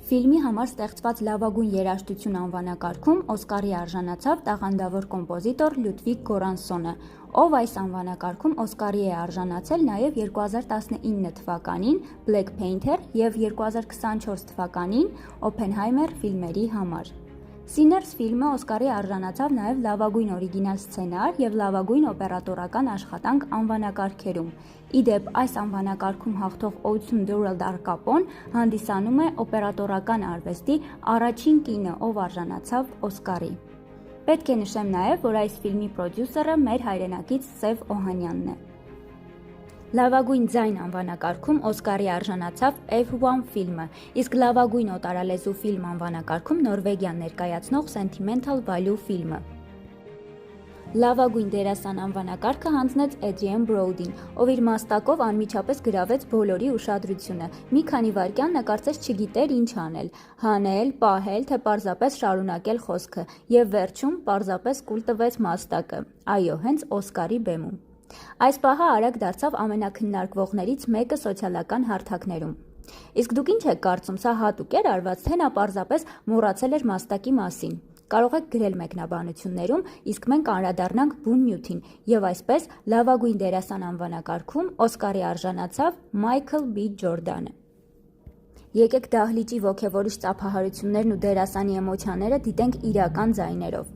Ֆիլմի համար ստեղծված լավագույն երաժշտություն անվանակարգում Օսկարի արժանացավ տաղանդավոր կոմպոզիտոր Լյուդվիգ Գորանսոնը, ով այս անվանակարգում Օսկարի է արժանացել նաև 2019 թվականին Black Panther և 2024 թվականին Oppenheimer ֆիլմերի համար։ Sinners ֆիլմը Օսկարի արժանացավ նաև լավագույն օրիգինալ սցենար և լավագույն օպերատորական աշխատանք անվանակարգերում։ Ի դեպ, այս անվանակարգում հաղթող Օություն Դուրել Դարկապոն հանդիսանում է օպերատորական արվեստի առաջին կինը, ով արժանացավ Օսկարի։ Պետք է նշեմ նաև, որ այս ֆիլմի պրոդյուսերը մեր հայրենակից Սև Օհանյանն է։ Լավագույն ձայն անվանակարգում Օսկարի արժանացավ F1 ֆիլմը, իսկ լավագույն օտարալեզու ֆիլմ անվանակարգում Նորվեգիան ներկայացնող Sentimental Value ֆիլմը։ Լավագույն դերասան անվանակարգը հանձնեց Էդրիեն Բրոուդին, ով իր մաստակով անմիջապես գրավեց բոլորի ուշադրությունը։ Մի քանի վայրկյան նա կարծես չգիտեր ինչ անել՝ հանել, պահել, թե պարզապես շարունակել խոսքը, և վերջում պարզապես կուլ տվեց մաստակը։ Այո, հենց Օսկարի բեմում։ Այս պահը արագ դարձավ ամենաքննարկվողներից մեկը սոցիալական հարթակներում։ Իսկ դուք ինչ եք կարծում, սա հատուկ էր արված, թե նա պարզապես մոռացել էր մաստակի մասին։ Կարող եք գրել մեկնաբանություններում, իսկ մենք անդրադառնանք բուն նյութին, և այսպես լավագույն դերասան անվանակարգում Օսկարի արժանացավ Մայքլ B. Ջորդանը։ Եկեք դահլիճի ոգևորիչ ծափահարություններն ու դերասանի էմոցիաները դիտենք իրական ձայներով։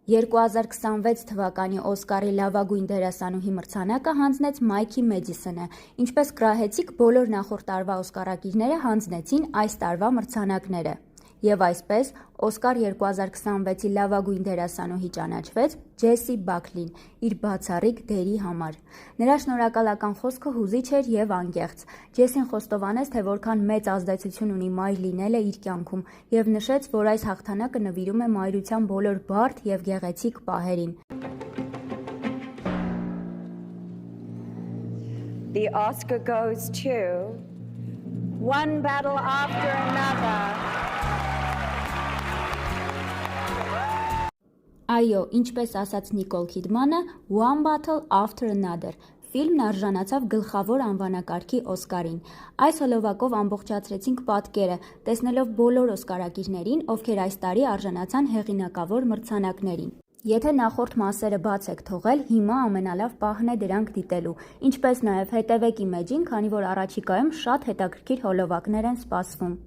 2026 թվականի Օսկարի լավագույն դերասանուհի մրցանակը հանձնեց Մայքի Մեդիսոնը, ինչպես կրահեցիք բոլոր նախորդ տարվա օսկարակիրները հանձնեցին այս տարվա մրցանակները։ Եվ այսպես, Օսկար 2026-ի լավագույն դերասանուհի ճանաչվեց Ջեսի Բաքլին իր բացառիկ դերի համար։ Նրա շնորհակալական խոսքը հուզիչ էր և անկեղծ։ Ջեսին խոստովանեց, թե որքան մեծ ազդեցություն ունի մայր լինելը իր կյանքում, և նշեց, որ այս հաղթանակը նվիրում է մայրության բոլոր բարդ և գեղեցիկ պահերին։ The Oscar goes to One Battle After Another. Այո, ինչպես ասաց Նիկոլ Քիդմանը, One Battle After Another, ֆիլմն արժանացավ գլխավոր անվանակարգի Օսկարին։ Այս հոլովակով ամբողջացրեցինք պատկերը, տեսնելով բոլոր օսկարակիրներին, ովքեր այս տարի արժանացան հեղինակավոր մրցանակներին։ Եթե նախորդ մասերը բաց եք թողել, հիմա ամենալավ պահն է դրանք դիտելու, ինչպես նաև հետևեք իմեջին, քանի որ առաջիկայում շատ հետաքրքիր հոլովակներ են սպասվում։